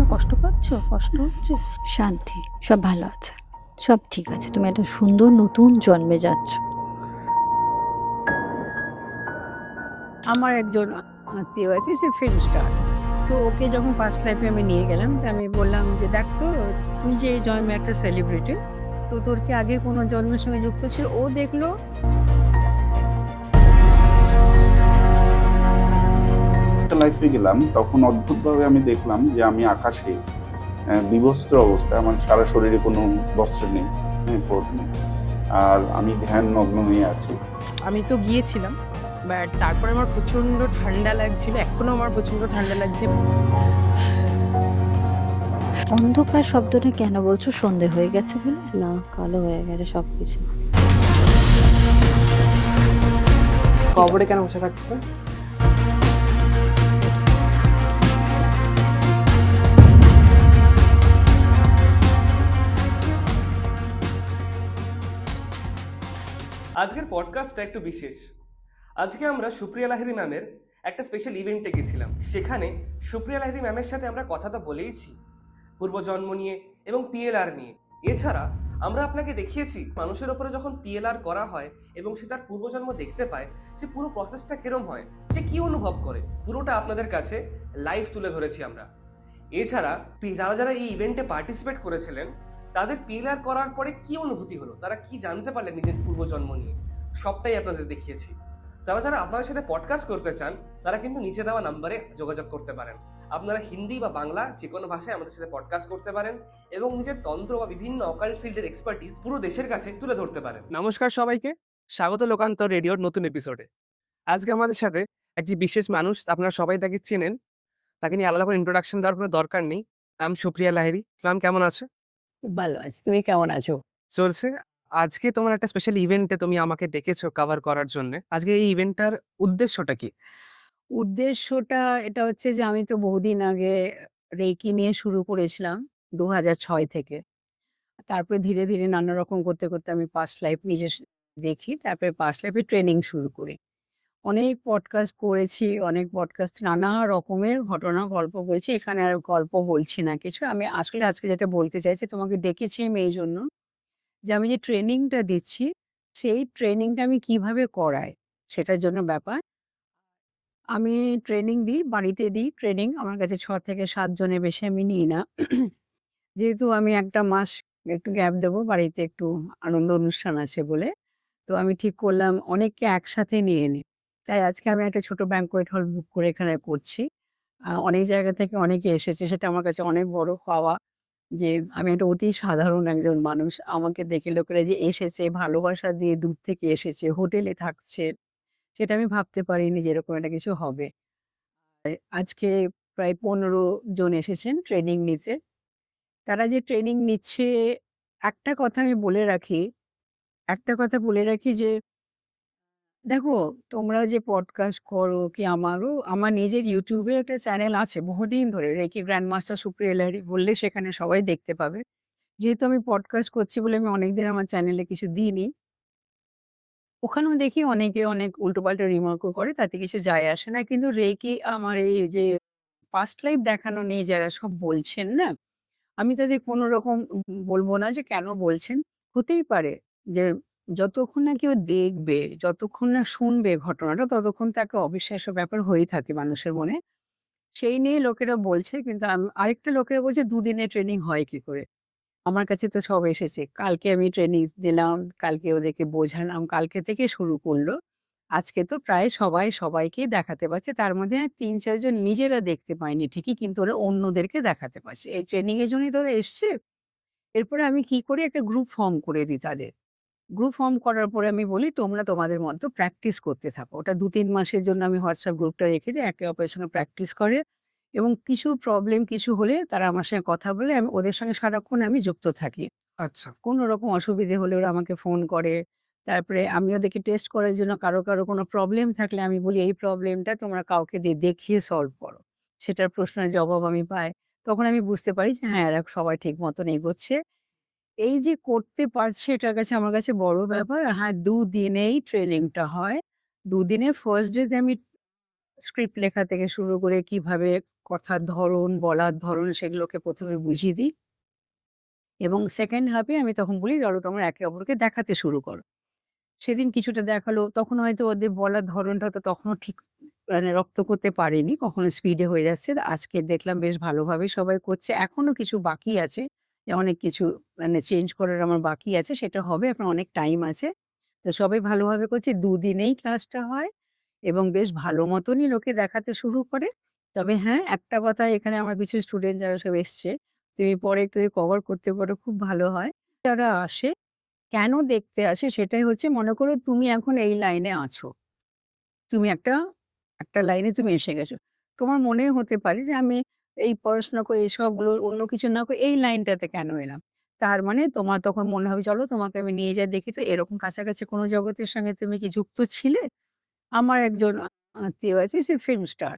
জন্য কষ্ট পাচ্ছ? কষ্ট হচ্ছে? শান্তি, সব ভালো আছে, সব ঠিক আছে। তুমি একটা সুন্দর নতুন জন্মে যাচ্ছ। আমার একজন আত্মীয় আছে, সে ফিল্ম স্টার। তো ওকে যখন ফার্স্ট লাইফে আমি নিয়ে গেলাম, তো আমি বললাম যে, "দেখ তো, তুই যে এই জন্মে একটা সেলিব্রিটি, তো তোর কি আগে কোনো জন্মের সঙ্গে যুক্ত ছিল?" ও দেখলো লাইফে গেলাম, তখন অদ্ভুতভাবে আমি দেখলাম যে আমি আকাশে বিবস্ত্র অবস্থায়, আমার সারা শরীরে কোনো বস্ত্র নেই, কোট নেই, আর আমি ধ্যান মগ্ন হয়ে আছি। আমি তো গিয়েছিলাম, বাট তারপরে আমার প্রচণ্ড ঠান্ডা লাগছিল, এখনও আমার প্রচণ্ড ঠান্ডা লাগছে। অন্ধকার শব্দটা কেন বলছো? সন্ধে হয়ে গেছে বলে? না, কালো হয়ে গেছে সবকিছু। কবরে কেন বসে থাকছিল? আজকের পডকাস্টটা একটু বিশেষ। আজকে আমরা সুপ্রিয়া লাহিড়ী ম্যামের একটা স্পেশাল ইভেন্টে গেছিলাম। সেখানে সুপ্রিয়া লাহিড়ী ম্যামের সাথে আমরা কথা তো বলেইছি পূর্বজন্ম নিয়ে এবং পিএলআর নিয়ে। এছাড়া আমরা আপনাকে দেখিয়েছি মানুষের ওপরে যখন পিএলআর করা হয় এবং সে তার পূর্বজন্ম দেখতে পায়, সে পুরো প্রসেসটা কিরম হয়, সে কি অনুভব করে, পুরোটা আপনাদের কাছে লাইভ তুলে ধরেছি আমরা। এছাড়া যারা যারা এই ইভেন্টে পার্টিসিপেট করেছিলেন তাদের পিএলআর করার পরে কি অনুভূতি হলো, তারা কি জানতে পারলেন নিজের পূর্বজন্ম নিয়ে, সবটাই আপনাদের দেখিয়েছি। যারা যারা আপনাদের সাথে পডকাস্ট করতে চান তারা কিন্তু নিচে দেওয়া নাম্বারে যোগাযোগ করতে পারেন। আপনারা হিন্দি বা বাংলা যে কোনো ভাষায় আমাদের সাথে পডকাস্ট করতে পারেন এবং নিজের তন্ত্র বা বিভিন্ন অকাল্ট ফিল্ডের এক্সপার্টিস পুরো দেশের কাছে তুলে ধরতে পারেন। নমস্কার সবাইকে, স্বাগত লোকান্তর রেডিওর নতুন এপিসোডে। আজকে আমাদের সাথে একটি বিশেষ মানুষ, আপনারা সবাই তাকে চেনেন, তাকে নিয়ে আলাদা করে ইন্ট্রোডাকশন দেওয়ার কোনো দরকার নেই। ম্যাম সুপ্রিয়া লাহিড়ী। ম্যাম কেমন আছো? খুব ভালো আছি। তুমি কেমন আছো? চলছে। আজকে তোমার একটা স্পেশাল ইভেন্টে তুমি আমাকে ডেকেছো কভার করার জন্য। আজকে এই ইভেন্টটার উদ্দেশ্যটা কি? উদ্দেশ্যটা এটা হচ্ছে যে, আমি তো বহুদিন আগে রেকি নিয়ে শুরু করেছিলাম ২০০৬ থেকে। তারপরে ধীরে, ধীরে নানা রকম করতে, করতে আমি পাস্ট লাইফ নিজে দেখি। তারপরে পাস্ট লাইফে ট্রেনিং শুরু করি। অনেক পডকাস্ট করেছি, অনেক পডকাস্ট নানা রকমের ঘটনা, গল্প বলছি। এখানে আর গল্প বলছি না কিছু। আমি আসলে আজকে যেটা বলতে চাইছি, তোমাকে ডেকেছি আমি এইজন্য যে, আমি যে ট্রেনিংটা দিচ্ছি, সেই ট্রেনিংটা আমি কিভাবে করাই, সেটার জন্য ব্যাপার। আমি ট্রেনিং দিই, বাড়িতে দিই ট্রেনিং। আমার কাছে ৬ থেকে ৭ জনের বেশি আমি নিই না। যেহেতু আমি ১ টা মাস একটু গ্যাপ দেবো, বাড়িতে একটু আনন্দ অনুষ্ঠান আছে বলে। তো আমি ঠিক করলাম অনেককে একসাথে নিয়ে নিই। তাই আজকে আমি একটা ছোট ব্যাংকোয়েট হল বুক করে এখানে করছি। অনেক জায়গা থেকে অনেকে এসেছে, সেটা আমার কাছে অনেক বড় পাওয়া যে, আমি একটা অতি সাধারণ একজন মানুষ। আমাকে দেখে লোকেরা যে এসেছে, ভালোবাসা দিয়ে দূর থেকে এসেছে, হোটেলে থাকছে, সেটা আমি ভাবতে পারিনি যে এরকম একটা কিছু হবে। আজকে প্রায় ১৫ জন এসেছেন ট্রেনিং নিতে। তারা যে ট্রেনিং নিচ্ছে, একটা কথা আমি বলে রাখি, একটা কথা বলে রাখি যে, দেখো, তোমরা যে পডকাস্ট করো কি, আমার নিজের YouTube এ একটা চ্যানেল আছে বহুদিন ধরে, রেকি গ্র্যান্ডমাস্টার সুপ্রিয়া লাহিড়ী বললে সেখানে সবাই দেখতে পাবে। যেহেতু আমি পডকাস্ট করছি বলে আমি অনেকদিন আমার চ্যানেলে কিছু দিইনি। ওখানেও দেখি অনেকে অনেক উল্টোপাল্টা রিমার্কও করে, তাতে কিছু যায় আসে না। কিন্তু রেকি আমার এই যে পাস্ট লাইফ দেখানো নিয়ে যারা সব বলছেন না, আমি তাদের কোনো রকম বলব না যে কেন বলছেন। হতেই পারে যে যতক্ষণ না কেউ দেখবে, যতক্ষণ না শুনবে ঘটনাটা, ততক্ষণ তো একটা অবিশ্বাস্য ব্যাপার হয়েই থাকে মানুষের মনে। সেই নিয়ে লোকেরা বলছে, কিন্তু আরেকটা লোকেরা বলছে ২ দিনের ট্রেনিং হয় কি করে? আমার কাছে তো সব এসেছে। কালকে আমি ট্রেনিং দিলাম, কালকে ওদেরকে বোঝালাম, কালকে থেকে শুরু করলো। আজকে তো প্রায় সবাই সবাইকেই দেখাতে পারছে। তার মধ্যে ৩-৪ জন নিজেরা দেখতে পায়নি ঠিকই, কিন্তু ওরা অন্যদেরকে দেখাতে পারছে। এই ট্রেনিং এর জন্যই তো ওরা এসছে। এরপরে আমি কি করি, একটা গ্রুপ ফর্ম করে দিই তাদের। গ্রুপ ফর্ম করার পরে আমি বলি, তোমরা তোমাদের মতো প্র্যাকটিস করতে থাকো। ওটা ২-৩ মাসের জন্য আমি হোয়াটসঅ্যাপ গ্রুপটা রেখে দিই। একে অপরের সঙ্গে প্র্যাকটিস করে এবং কিছু প্রবলেম কিছু হলে তারা আমার সঙ্গে কথা বলে, আমি ওদের সঙ্গে সারাক্ষণ আমি যুক্ত থাকি। আচ্ছা। কোনো রকম অসুবিধে হলে ওরা আমাকে ফোন করে। তারপরে আমি ওদেরকে টেস্ট করার জন্য কারো কোনো প্রবলেম থাকলে আমি বলি, এই প্রবলেমটা তোমরা কাউকে দিয়ে দেখিয়ে সলভ করো। সেটার প্রশ্নের জবাব আমি পাই। তখন আমি বুঝতে পারি যে হ্যাঁ, এরা সবাই ঠিক মতন এগোচ্ছে। এই যে করতে পারছি, এটার কাছে আমার কাছে বড় ব্যাপার। আর হ্যাঁ, ২ দিনেই ট্রেনিংটা হয়। ২ দিনের ফার্স্ট ডে তে আমি স্ক্রিপ্ট লেখা থেকে শুরু করে কিভাবে কথার ধরন, বলার ধরন সেগুলোকে ১ম এ বুঝিয়ে দিই। এবং সেকেন্ড হাফে আমি তখন বলি, "চলো তোমরা একে অপরকে দেখাতে শুরু করো।" সেদিন কিছুটা দেখালো। তখন হয়তো ওদের বলার ধরনটা তো তখনও ঠিক মানে রপ্ত করতে পারেনি। কখনো স্পিডে হয়ে যাচ্ছে। আজকে দেখলাম বেশ ভালোভাবেই সবাই করছে। এখনো কিছু বাকি আছে। যে অনেক কিছু মানে চেঞ্জ করার আমার বাকি আছে। সেটা হবে। এখন অনেক টাইম আছে। তো সবাই ভালোভাবে করছে। ২ দিনেই ক্লাসটা হয় এবং বেশ ভালো মতনই লোকে দেখাতে শুরু করে। তবে হ্যাঁ, একটা কথা এখানে আমার কিছু স্টুডেন্ট যারা সব এসছে, তুমি পরে একটু কভার করতে পারো খুব ভালো হয়। যারা আসে কেন দেখতে আসে সেটাই হচ্ছে মনে করো তুমি এখন এই লাইনে আছো। তুমি একটা লাইনে তুমি এসে গেছো। তোমার মনে হতে পারে যে আমি এই পড়াশোনা করে এসবগুলো অন্য কিছু না করে এই লাইনটাতে কেন এলাম? তার মানে তোমার তখন মনে হবে চলো তোমাকে আমি নিয়ে যাই দেখি তো এরকম কাছাকাছি কোনো জগতের সঙ্গে তুমি কি যুক্ত ছিলে? আমার একজন আত্মীয় আছে সে ফিল্ম স্টার।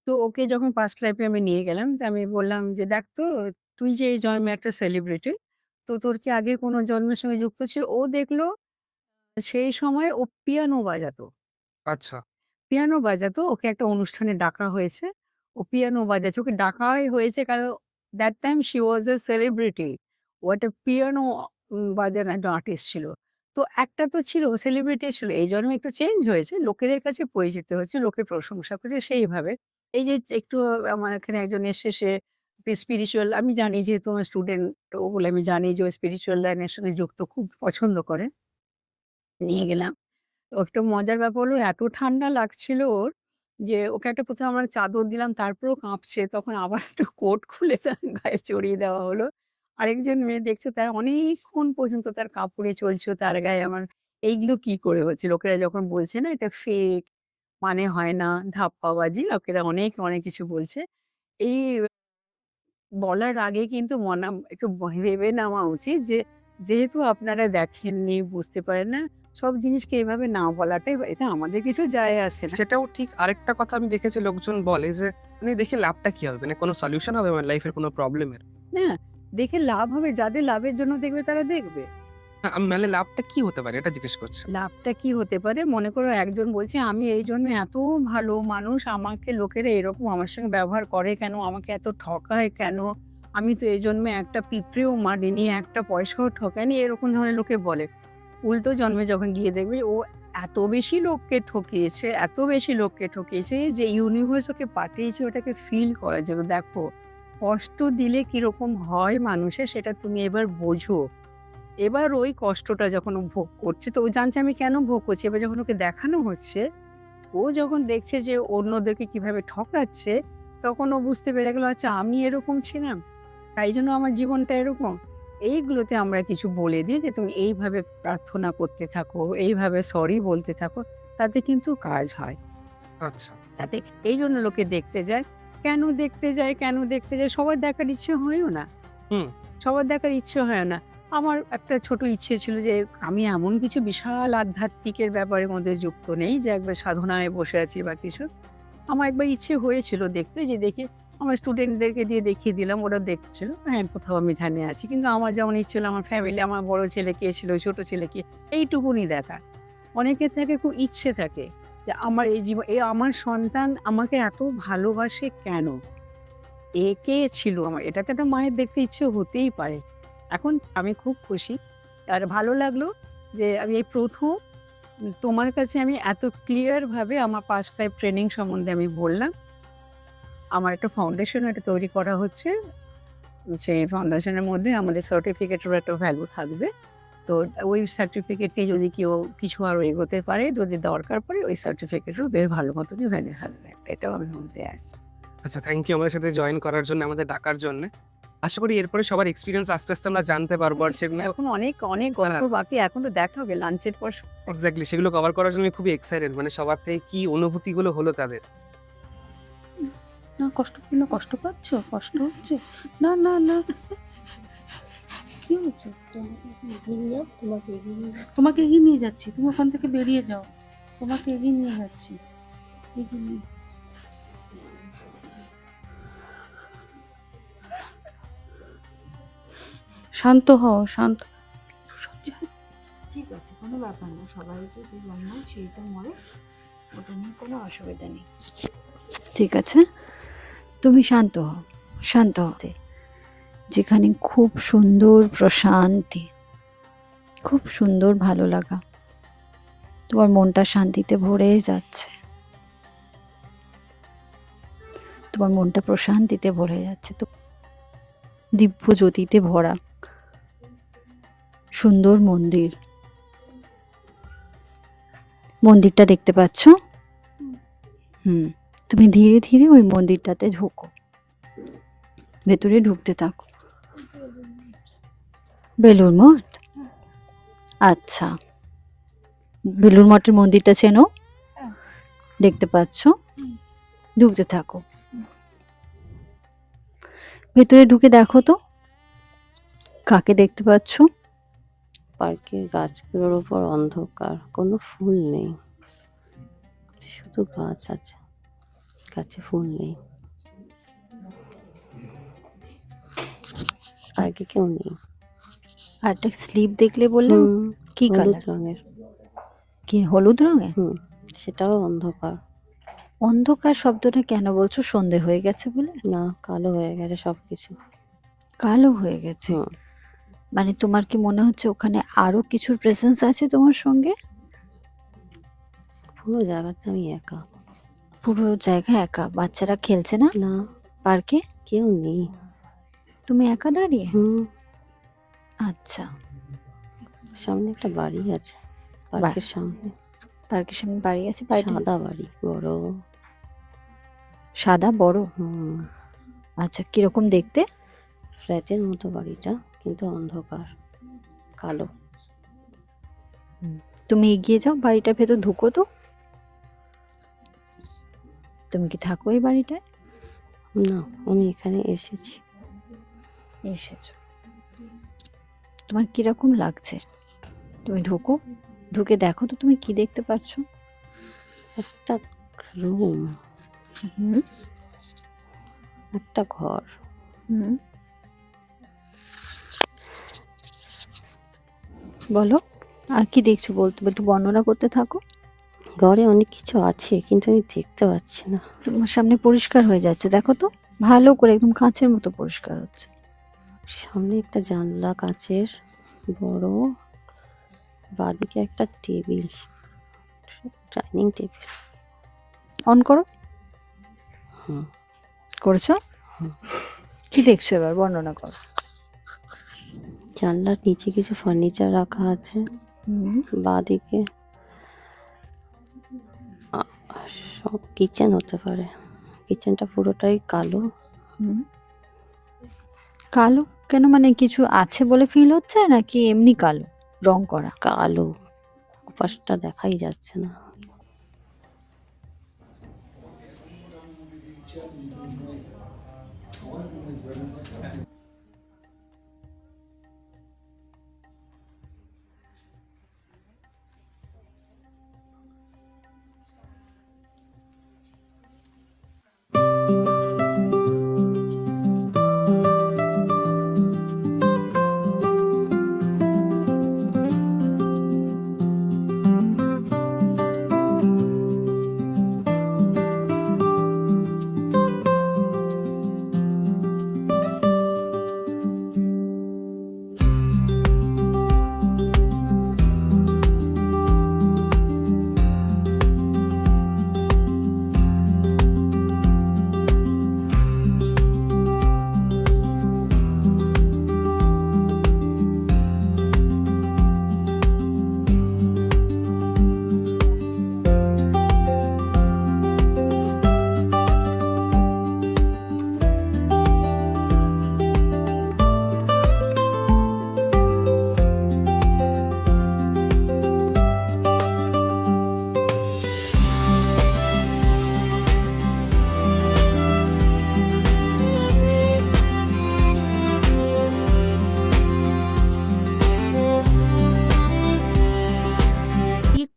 তো ওকে যখন পাস্ট লাইফ এ আমি নিয়ে গেলাম তো আমি বললাম যে, "দেখ তো তুই যে এই জন্মে একটা সেলিব্রিটি, তো তোর কি আগে কোনো জন্মের সঙ্গে যুক্ত ছিল?" ও দেখলো সেই সময় ও পিয়ানো বাজাতো। আচ্ছা। পিয়ানো বাজাতো, ওকে একটা অনুষ্ঠানে ডাকা হয়েছে। ও পিয়ানো বাজাচ্ছে। ওকে ডাকাই হয়েছে কারণ that time she was a celebrity. ও একটা পিয়ানো বাজানো একটা আর্টিস্ট ছিল। তো একটা তো ছিল সেলিব্রিটি ছিল। এই জন্মে একটু চেঞ্জ হয়েছে। লোকেদের কাছে পরিচিত হয়েছে, লোকে প্রশংসা করছে সেইভাবে। এই যে একটু আমার এখানে একজন এসে সে স্পিরিচুয়াল আমি জানি যেহেতু আমার স্টুডেন্ট ও বলে আমি জানি যে ও স্পিরিচুয়াল লাইনের সঙ্গে যুক্ত খুব পছন্দ করে। নিয়ে গেলাম। তো একটু মজার ব্যাপার হলো এত ঠান্ডা লাগছিল ওর যে ওকে একটা ১ম আমরা চাদর দিলাম তারপরেও কাঁপছে। তখন আবার একটা কোট খুলে তার গায়ে চড়িয়ে দেওয়া হলো। আরেকজন মেয়ে দেখছো তার অনেকক্ষণ পর্যন্ত তার কাপড়ে চলছে তার গায়ে আমার এইগুলো কি করে হচ্ছে? লোকেরা যখন বলছে না এটা ফেক মানে হয় না, ধাপ্পাবাজি লোকেরা অনেক কিছু বলছে। এই বলার আগে কিন্তু একটু ভেবে নেওয়া উচিত যে, যেহেতু আপনারা দেখেননি, বুঝতে পারেন না, সব জিনিসকে এভাবে না বলাটাই এতে আমাদের কিছু যায় আসে না। সেটাও ঠিক। আরেকটা কথা আমি দেখেছি লোকজন বলে যে, মানে দেখে লাভটা কি হবে? মানে কোনো সলিউশন হবে আমার লাইফের কোনো প্রবলেমের? না, দেখে লাভ হবে যাদের লাভের জন্য দেখবে তারা দেখবে। আমি মানে লাভটা কি হতে পারে এটা জিজ্ঞেস করছি। লাভটা কি হতে পারে? মনে করো একজন বলছে, "আমি এই জন্মে এত ভালো মানুষ, আমাকে লোকেরা এরকম আমার সঙ্গে ব্যবহার করে কেন? আমাকে এত ঠকায় কেন? আমি তো এই জন্মে একটা পিঁপড়েও মারিনি, একটা পয়সাও ঠকাইনি।" এরকম ধরনের লোকে বলে। উল্টো জন্মে যখন গিয়ে দেখবে ও এত বেশি লোককে ঠকিয়েছে, এত বেশি লোককে ঠকিয়েছে যে ইউনিভার্স ওকে পাঠিয়েছে ওটাকে ফিল করার জন্য। দেখো, কষ্ট দিলে কিরকম হয় মানুষের সেটা তুমি এবার বোঝো। এবার ওই কষ্টটা যখন ও ভোগ করছে তো ও জানছে আমি কেন ভোগ করছি। এবার যখন ওকে দেখানো হচ্ছে, ও যখন দেখছে যে অন্যদেরকে কিভাবে ঠকাচ্ছে, তখন ও বুঝতে পেরে গেল আচ্ছা আমি এরকম ছিলাম। তাই জন্য আমার জীবনটা এরকম। এইগুলোতে আমরা কিছু বলে দিই যে তুমি এইভাবে প্রার্থনা করতে থাকো, এইভাবে সরি বলতে থাকো। তাতে কিন্তু কাজ হয়। আচ্ছা। তাতে এইজন্য লোকে দেখতে যায়। কেন দেখতে যায়, কেন দেখতে যায়? সবার দেখার ইচ্ছে হয়ও না। হুম। সবার দেখার ইচ্ছে হয় না। আমার একটা ছোট ইচ্ছে ছিল যে আমি এমন কিছু বিশাল আধ্যাত্মিকের ব্যাপারের মধ্যে যুক্ত নেই যে একবার সাধনায় বসে আছি বা কিছু। আমার একবার ইচ্ছে হয়েছিল দেখতে যে দেখি আমার স্টুডেন্টদেরকে দিয়ে দেখিয়ে দিলাম ওরা দেখছিল। হ্যাঁ, কোথাও আমি ধ্যানে আছি। কিন্তু আমার যেমন ইচ্ছে হলো আমার ফ্যামিলি আমার বড় ছেলে কে ছিল, ছোট ছেলে কে এইটুকুনি দেখা। অনেকের থাকে খুব ইচ্ছে থাকে যে আমার এই আমার সন্তান আমাকে এত ভালোবাসে কেন? এ কে ছিল আমার? এটা তো একটা মায়ের দেখতে ইচ্ছে হতেই পারে। এখন আমি খুব খুশি। আর ভালো লাগলো যে আমি এই ১ম তোমার কাছে আমি এত ক্লিয়ার ভাবে আমার পাস্ট লাইফ ট্রেনিং সম্বন্ধে আমি বললাম। আমার একটা ফাউন্ডেশন এটা তৈরি করা হচ্ছে। সেই ফাউন্ডেশনের মধ্যে আমাদের সার্টিফিকেটেরও একটা ভ্যালু থাকবে। তো ওই সার্টিফিকেট নিয়ে যদি কেউ কিছু আরো এগোতে পারে, যদি দরকার পড়ে ওই সার্টিফিকেটেরও বেশ ভালো মতনই ভ্যালু থাকবে। এটাও আমি বলতে আছি। আচ্ছা, থ্যাংক ইউ আমাদের সাথে জয়েন করার জন্য, আমাদের ডাকার জন্যে। আশা করি এরপরে সবার এক্সপেরিয়েন্স আস্তে আমরা জানতে পারবো আর সেগুলো এখন অনেক গল্প বাকি। এখন তো দেখা হবে লাঞ্চের পর। এক্সাক্টলি সেগুলো কভার করার জন্য খুবই এক্সাইটেড। মানে সবার থেকে কি অনুভূতিগুলো হলো তাদের। না কষ্ট পাচ্ছ? কষ্ট হচ্ছে? না, না, না। কি হচ্ছে? তোমাকে এগিয়ে নিয়ে যাচ্ছি। তুমি ওখান থেকে বেরিয়ে যাও। তোমাকে এগিয়ে নিয়ে যাচ্ছি। এগিয়ে নিয়ে শান্ত হও, শান্ত। ঠিক আছে, কোনো ব্যাপার না। সবাই তো যে জন্মায় সেই তো মরে। ওটা নিয়ে কোনো অসুবিধা নেই। ঠিক আছে, তুমি শান্ত হও, শান্ত হতে, যেখানে খুব সুন্দর প্রশান্তি, খুব সুন্দর ভালো লাগা, তোমার মনটা শান্তিতে ভরে যাচ্ছে, তোমার মনটা প্রশান্তিতে ভরে যাচ্ছে, তো দিব্য জ্যোতিতে ভরা সুন্দর মন্দির, মন্দিরটা দেখতে পাচ্ছ? তুমি ধীরে ধীরে ওই মন্দিরটাতে ঢোকো, ভেতরে ঢুকতে থাকো। বেলুড় মঠ, আচ্ছা, বেলুড় মঠের মন্দিরটা চেনো? দেখতে পাচ্ছ? ঢুকতে থাকো, ভেতরে ঢুকে দেখো তো কাকে দেখতে পাচ্ছ? পার্কের গাছগুলোর উপর অন্ধকার, কোনো ফুল নেই, শুধু গাছ আছে, গাছে ফুল নেই, পার্কে কেউ নেই। আর একটা স্লিপ দেখলে বললে কি হলুদ কালার? রঙের। কি হলুদ রঙের? সেটাও অন্ধকার। অন্ধকার শব্দটা কেন বলছো? সন্ধে হয়ে গেছে বলে? না, কালো হয়ে গেছে সবকিছু। কালো হয়ে গেছে? মানে তোমার কি মনে হচ্ছে ওখানে আরো কিছুর প্রেজেন্স আছে তোমার সঙ্গে? পুরো জায়গাতে আমি একা। পুরো জায়গা একা? বাচ্চারা খেলছে না না, পার্কে? কেউ নেই। তুমি একা দাঁড়িয়ে? হুম, আচ্ছা, সামনে একটা বাড়ি আছে, পার্কের সামনে। পার্কের সামনে বাড়ি আছে? বাড়িটা সাদা বাড়ি, বড়। সাদা বড়? হুম, আচ্ছা, কিরকম দেখতে? ফ্ল্যাটের মতো বাড়িটা, কিন্তু অন্ধকার, কালো। তুমি এগিয়ে যাও, বাড়িটার ভেতর ঢুকো তো। তুমি কি থাকো এই বাড়িটায়? না, আমি এখানে এসেছি। এসেছো, তোমার কিরকম লাগছে? তুমি ঢুকো, ঢুকে দেখো তো তুমি কি দেখতে পাচ্ছ। একটা রুম, হুম একটা ঘর, হুম বলো, আর কি দেখছো বলতো, একটু বর্ণনা করতে থাকো। ঘরে অনেক কিছু আছে কিন্তু আমি দেখতে পাচ্ছি না। তোমার সামনে পরিষ্কার হয়ে যাচ্ছে, দেখো তো ভালো করে, একদম কাঁচের মতো পরিষ্কার হচ্ছে। সামনে একটা জানলা কাচের, বড়। বাঁদিকে একটা টেবিল, ডাইনিং টেবিল। অন করো। হুম, করেছো? কি দেখছো এবার বর্ণনা করো। জানলার নিচে কিছু ফার্নিচার রাখা আছে। বাঁদিকে সব কিচেন হতে পারে। কিচেনটা পুরোটাই কালো। কালো কেন, মানে কিছু আছে বলে ফিল হচ্ছে নাকি এমনি কালো রং করা? কালো, পাশটা দেখাই যাচ্ছে না।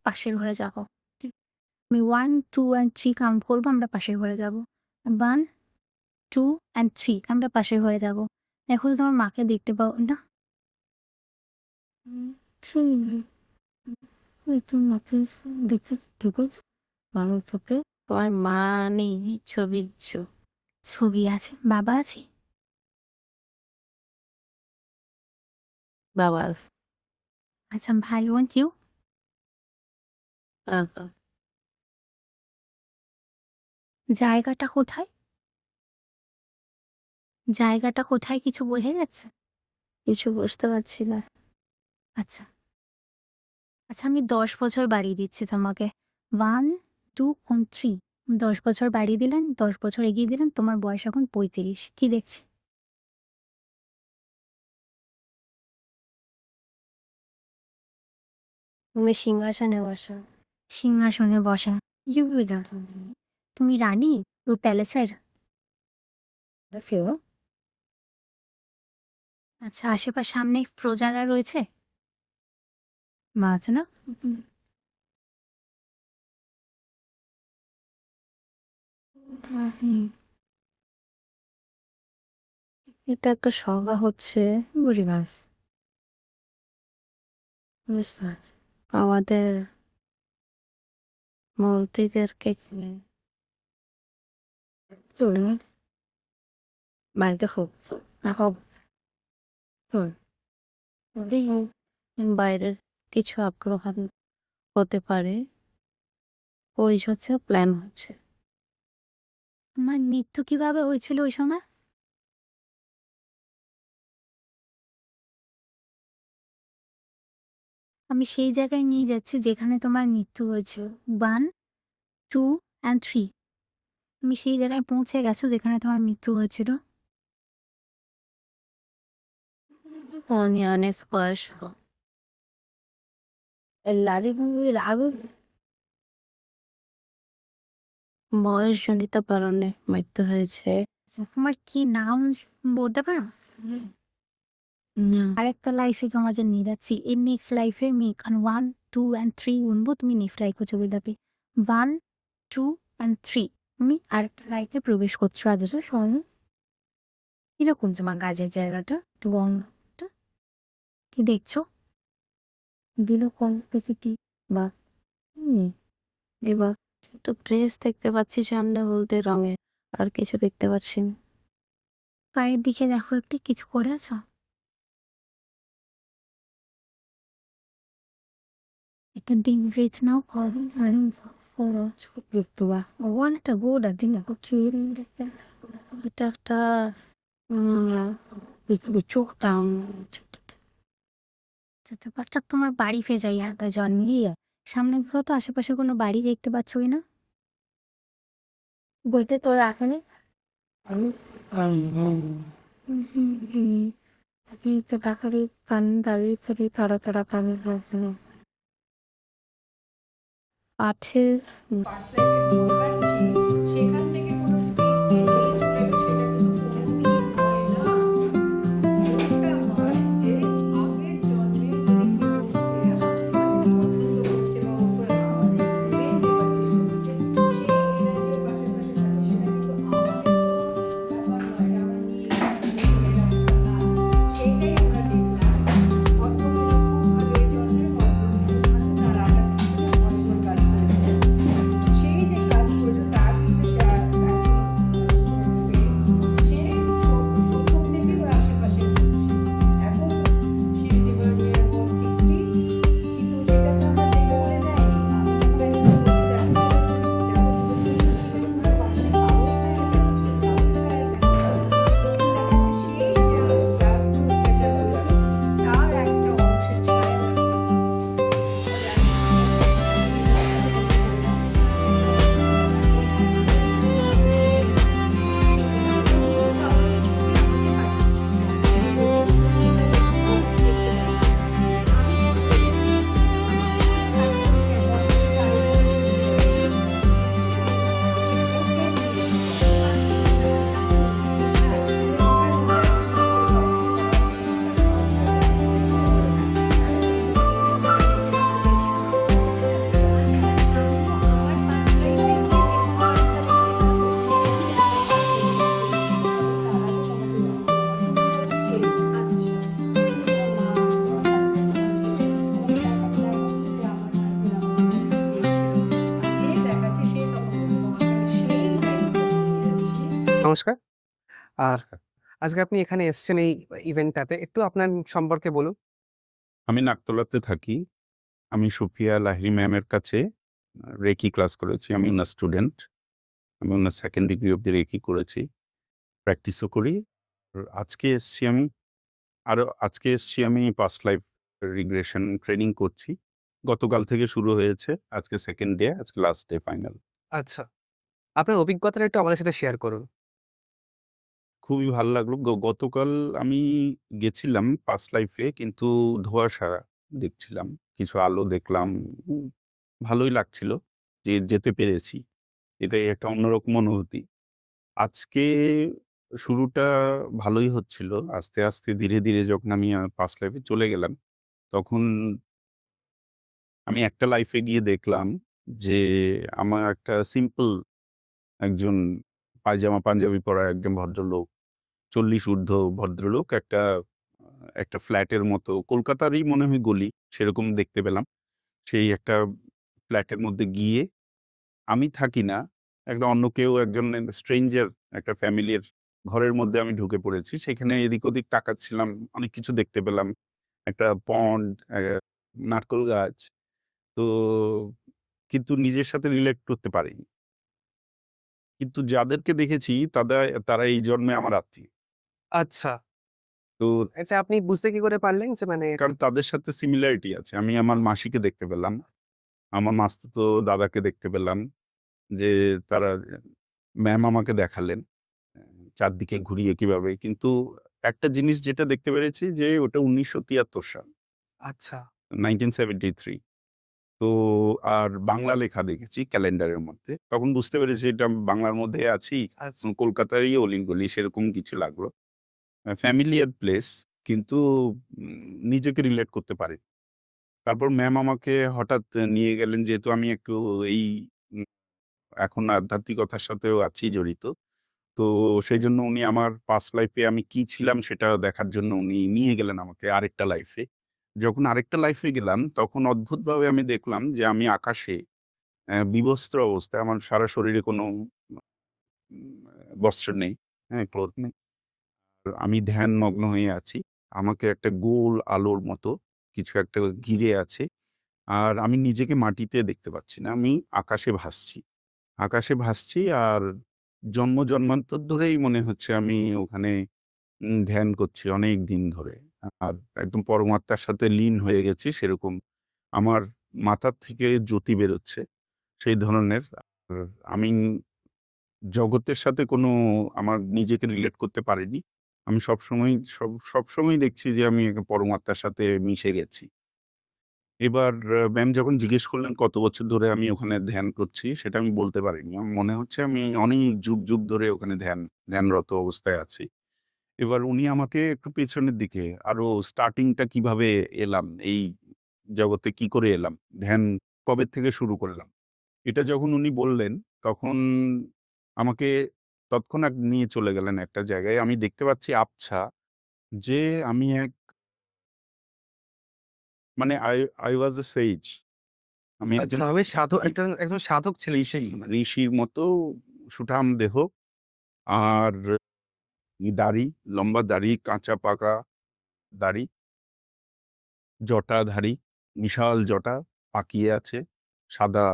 পাশের ঘরে যাবো। আমি 1, 2 and 3 কাউন্ট করবো, আমরা পাশের ঘরে যাব। 1, 2 and 3 আমরা পাশের ঘরে যাব। দেখো তো তোমার মাকে দেখতে পাও না? তুমি মাকে দেখতে দেখো ভালো চোখে। তোমার মা নেই, ছবির ছবি আছে, বাবা আছে। বাবা আচ্ছা, ভাই বোন কেউ? আঁকা। জায়গাটা কোথায়? জায়গাটা কোথায় কিছু বোঝা যাচ্ছে? কিছু বুঝতে পারছি না। আচ্ছা আচ্ছা, আমি 10 বছর বাড়িয়ে দিচ্ছি তোমাকে। 1, 2 and 3। 10 বছর বাড়িয়ে দিলেন, 10 বছর এগিয়ে দিলেন, তোমার বয়স এখন 35। কি দেখছি? তুমি সিংহাসনে বসো। সিংহাসনে বসা। তুমি রানী ও প্যালেসের? আচ্ছা, আশেপাশে সামনে প্রজারা রয়েছে? মাছ না? এটা একটা সভা হচ্ছে, বুড়ি মাছ। বুঝতে পারছি। আমাদের মন্ত্রীদেরকে চলুন বাড়িতে হোক। এখন বাইরের কিছু আগ্রহ হতে পারে, ওই হচ্ছে প্ল্যান হচ্ছে। তোমার মৃত্যু কিভাবে হয়েছিল ওই সময়? আমি সেই জায়গায় নিয়ে যাচ্ছি যেখানে তোমার মৃত্যু হয়েছিল। 1, 2 and 3। তুমি সেই জায়গায় পৌঁছে গেছো যেখানে তোমার মৃত্যু হয়েছিল। অনেক বয়স লালিগুলির আগুন বয়সজনিত কারণে মৃত্যু হয়েছে। তোমার কি নাম বলতে পারো? আরেকটা লাইফে তোমাকে নিয়ে যাচ্ছি। এই নেক্সট লাইফে আমি এখানে 1, 2 and 3 গুনবো, তুমি নেক্সট লাইফে চলে যাবে। 1, 2 and 3। তুমি আরেকটা লাইফে প্রবেশ করছো। আজ শোন, কিরকম তোমার কাজের জায়গাটা? একটু বন্ধটা কি দেখছো? বিরকম কি বা এবার একটু ড্রেস দেখতে পাচ্ছি সামনে, বলতে রঙে, আর কিছু দেখতে পাচ্ছি না। পায়ের দিকে দেখো, একটু কিছু করে আছো? একটা ডিপ ব্রেথ নাও। অনেকটা গোড আছে না? এটা একটা চোখ টান। বাচ্চা, তোমার বাড়ি ফিরে যাই আর জন্মিয়ে সামনে ঘুরো তো, আশেপাশে কোনো বাড়ি দেখতে পাচ্ছ কি না? বলতে তোর এখনই কান দাঁড়িয়ে ফেরি তারা তারা কান পাঠের আর আজকে আপনি এখানে এসেছেন এই ইভেন্টটাতে, একটু আপনার সম্পর্কে বলুন। আমি নাকতলাতে থাকি। আমি সুফিয়া লাহিড়ী ম্যামের কাছে রেকি ক্লাস করেছি। আমি উনার স্টুডেন্ট। আমি উনার 2nd ডিগ্রি অব্দি রেকি করেছি। প্র্যাকটিসও করি। আজকে এসছি আমি পাস্ট লাইফ রিগ্রেশন ট্রেনিং করছি। গতকাল থেকে শুরু হয়েছে। আজকে 2nd ডে, আজকে লাস্ট ডে ফাইনাল। আচ্ছা, আপনার অভিজ্ঞতাটা একটু আমাদের সাথে শেয়ার করুন। খুবই ভাল লাগলো। গতকাল আমি গেছিলাম পাস্ট লাইফে, কিন্তু ধোঁয়াশা দেখছিলাম। কিছু আলো দেখলাম। উম ভালোই লাগছিল যে যেতে পেরেছি। এটাই একটা অন্যরকম অনুভূতি। আজকে শুরুটা ভালোই হচ্ছিল। আস্তে, আস্তে ধীরে, ধীরে যখন আমি পাস্ট লাইফে চলে গেলাম, তখন আমি একটা লাইফে গিয়ে দেখলাম যে আমার একটা সিম্পল একজন পায়জামা পাঞ্জাবি পরা একজন ভদ্রলোক, ৪০ ঊর্ধ্ব ভদ্রলোক একটা ফ্ল্যাটের মতো কলকাতারই মনে হয় গলি, সেরকম দেখতে পেলাম। সেই একটা ফ্ল্যাটের মধ্যে গিয়ে আমি থাকি না, একটা অন্য কেউ একজন স্ট্রেঞ্জার একটা ফ্যামিলির ঘরের মধ্যে আমি ঢুকে পড়েছি। সেখানে এদিক ওদিক তাকাচ্ছিলাম, অনেক কিছু দেখতে পেলাম। একটা পন্ড, নারকেল গাছ। তো কিন্তু নিজের সাথে রিলেট করতে পারিনি। কিন্তু যাদেরকে দেখেছি তারা এই জন্মে আমার আত্মীয়। আচ্ছা, তো এটা আপনি বুঝতে কি করে পারলেন যে মানে কারণ তাদের সাথে সিমিলারিটি আছে। আমি আমার মাসিকে দেখতে পেলাম। আমার মাস্তুতো দাদাকে দেখতে পেলাম যে তারা ম্যাম আমাকে দেখালেন চারদিকে ঘুরিয়ে কিভাবে। কিন্তু একটা জিনিস যেটা দেখতে পেরেছি যে ওটা ১৯৭৩ সাল, আচ্ছা, 1973। তো আর বাংলা লেখা দেখেছি ক্যালেন্ডারের মধ্যে। তখন বুঝতে পেরেছি এটা বাংলার মধ্যে আছি। আচ্ছা। কলকাতারই অলিগলি সেরকম কিছু লাগলো। ফ্যামিলিয়ার প্লেস, কিন্তু নিজেকে রিলেট করতে পারি। তারপর ম্যাম আমাকে হঠাৎ নিয়ে গেলেন, যেহেতু আমি একটু এই উম এখন আধ্যাত্মিকতার সাথেও আছি জড়িত। তো সেইজন্য উনি আমার পাস্ট লাইফে আমি কি ছিলাম সেটা দেখার জন্য উনি নিয়ে গেলেন আমাকে আরেকটা লাইফে। যখন আরেকটা লাইফে গেলাম, তখন অদ্ভুতভাবে আমি দেখলাম যে আমি আকাশে বিবস্ত্র অবস্থায়, আমার সারা শরীরে কোনো বস্ত্র নেই, হ্যাঁ? ক্লথ নেই। আমি ধ্যানমগ্ন হয়ে আছি। আমাকে একটা গোল আলোর মতো কিছু একটা ঘিরে আছে। আর আমি নিজেকে মাটিতে দেখতে পাচ্ছি না। আমি আকাশে ভাসছি। আকাশে ভাসছি, আর জন্মান্তর ধরেই মনে হচ্ছে আমি ওখানে ধ্যান করছি অনেকদিন ধরে। আর একদম পরমাত্মার সাথে লীন হয়ে গেছি সেরকম। আমার মাথার থেকে জ্যোতি বেরোচ্ছে সেই ধরনের। আর আমি জগতের সাথে কোনো আমার নিজেকে রিলেট করতে পারিনি। আমি সবসময়ই দেখছি যে আমি পরমাত্মার সাথে মিশে গেছি। এবার ম্যাম যখন জিজ্ঞেস করলেন কত বছর ধরে আমি ওখানে ধ্যান করছি, সেটা আমি বলতে পারিনি। আমার মনে হচ্ছে আমি অনেক যুগ ধরে ওখানে ধ্যানরত অবস্থায় আছি। এবার উনি আমাকে একটু পেছনের দিকে, আরো স্টার্টিংটা কিভাবে এলাম, এই জগতে কি করে এলাম, ধ্যান কবে থেকে শুরু করলাম, এটা যখন উনি বললেন, তখন আমাকে তৎক্ষণাৎ নিয়ে চলে গেলেন একটা জায়গায়। আমি দেখতে পাচ্ছি আবছা যে আমি মানে I was a sage. আমি একজন আচ্ছা, আমি সাধক, একজন সাধক ছিলেন। ঋষির মতো সুঠাম দেহ, আর দাড়ি, লম্বা দাড়ি, কাঁচা পাকা দাড়ি, জটাধারী, বিশাল জটা পাকিয়ে আছে, সাদা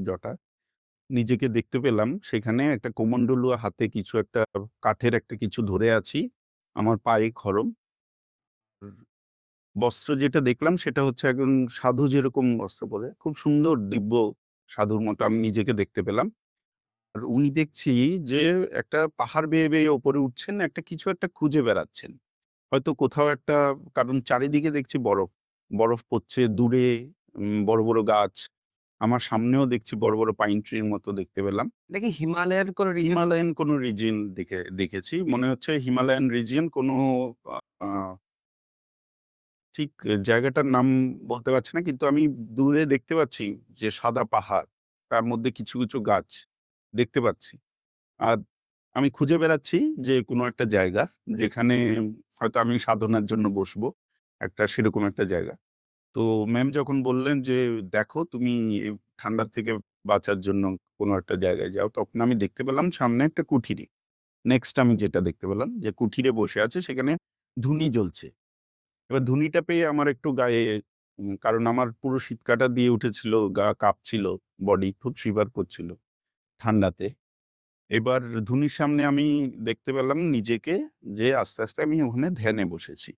জটা। নিজেকে দেখতে পেলাম সেখানে একটা কোমণ্ডলুয়া হাতে কিছু একটা কাঠের একটা কিছু ধরে আছি। আমার পায়ে খড়ম। বস্ত্র যেটা দেখলাম সেটা হচ্ছে একজন সাধু যেরকম বস্ত্র পরে, খুব সুন্দর দিব্য সাধুর মতো আমি নিজেকে দেখতে পেলাম। আর উনি দেখছি যে একটা পাহাড় বেয়ে ওপরে উঠছেন, কিছু একটা খুঁজে বেড়াচ্ছেন। হয়তো কোথাও একটা, কারণ চারিদিকে দেখছি বরফ। বরফ পড়ছে দূরে, বড় গাছ। আমার সামনেও দেখছি বড় পাইন ট্রির মতো দেখতে পেলাম। এটা কি হিমালয়ের কোনো রিজন? হিমালয়ান কোনো রিজিয়ন দেখেছি। মনে হচ্ছে হিমালয়ান রিজিয়ন কোনো আ আ ঠিক জায়গাটার নাম বলতে পারছি না। কিন্তু আমি দূরে দেখতে পাচ্ছি যে সাদা পাহাড়। তার মধ্যে কিছু গাছ দেখতে পাচ্ছি। আর আমি খুঁজে বেড়াচ্ছি যে কোনো একটা জায়গা যেখানে হয়তো আমি সাধনার জন্য বসবো। সেরকম একটা জায়গা। তো ম্যাম যখন বললেন যে, "দেখো তুমি এই ঠান্ডার থেকে বাঁচার জন্য কোনো একটা জায়গায় যাও।" তখন আমি দেখতে পেলাম সামনে একটা কুঠিরি। নেক্সট আমি যেটা দেখতে পেলাম যে কুঠিরে বসে আছে, সেখানে ধুনি জ্বলছে। এবার ধুনিটা পেয়ে আমার একটু গায়ে কারণ আমার পুরো শীতকাটা দিয়ে উঠেছিল, গা কাঁপছিল, বডি খুব শিভার করছিল ঠান্ডাতে। এবার ধুনির সামনে আমি দেখতে পেলাম নিজেকে যে আস্তে, আস্তে আমি ওখানে ধ্যানে বসেছি।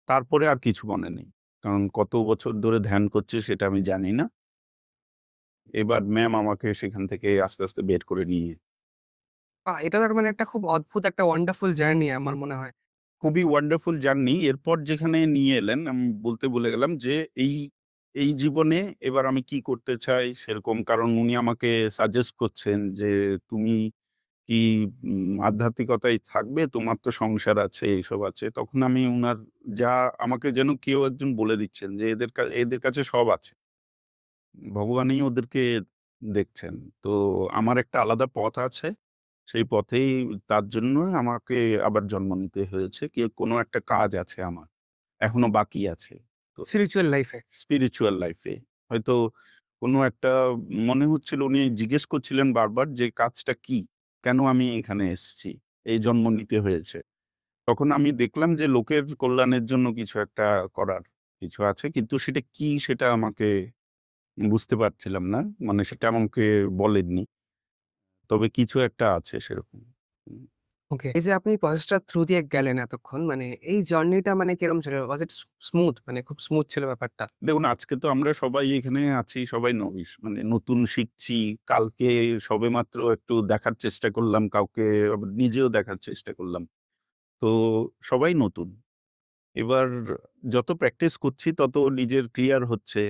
তারপরে আর কিছু মনে নেই। কারণ কত বছর ধরে ধ্যান করছি সেটা আমি জানি না। এবার ম্যাম আমাকে সেখান থেকে আস্তে, আস্তে বের করে নিয়ে এটা তার মানে একটা খুব অদ্ভুত একটা ওয়ান্ডারফুল জার্নি আমার মনে হয়। খুবই ওয়ান্ডারফুল জার্নি। এরপর যেখানে নিয়ে এলেন আমি বলতে ভুলে গেলাম যে এই, এই জীবনে এবার আমি কি করতে চাই সেরকম, কারণ উনি আমাকে সাজেস্ট করছেন যে, "তুমি কি আধ্যাত্মিকতায় থাকবে? তোমার তো সংসার আছে, এইসব আছে।" তখন আমি উনার যা আমাকে যেন কেউ একজন বলে দিচ্ছেন যে, "এদের কাছে সব আছে। ভগবানই ওদেরকে দেখছেন। তো আমার একটা আলাদা পথ আছে। সেই পথেই তার জন্য আমাকে আবার জন্ম নিতে হয়েছে। কোনো একটা কাজ আছে আমার। এখনো বাকি আছে।" তো স্পিরিচুয়াল লাইফে। স্পিরিচুয়াল লাইফ এ হয়তো কোনো একটা মনে হচ্ছিল উনি জিজ্ঞেস করছিলেন বারবার যে, "কাজটা কি? কেন আমি এখানে এসেছি? এই জন্ম নিতে হয়েছে?" তখন আমি দেখলাম যে লোকের কল্যাণের জন্য কিছু একটা করার কিছু আছে। কিন্তু সেটা কি সেটা আমাকে বুঝতে পারছিলাম না। মানে সেটা আমাকে বলেননি। তবে কিছু একটা আছে সেরকম। হুম। ওকে। এই যে আপনি প্রসেসটা থ্রু দিয়ে গেলেন এতক্ষণ, মানে এই জার্নিটা মানে কিরকম ছিল? ওয়াজ ইট স্মুথ? মানে খুব স্মুথ ছিল ব্যাপারটা? দেখুন আজকে তো আমরা সবাই এখানে আছি, সবাই নবিশ। মানে নতুন শিখছি। কালকে সবেমাত্র একটু দেখার চেষ্টা করলাম কাউকে, আবার নিজেও দেখার চেষ্টা করলাম। তো সবাই নতুন। এবার যত প্র্যাকটিস করছি তত নিজের ক্লিয়ার হচ্ছে।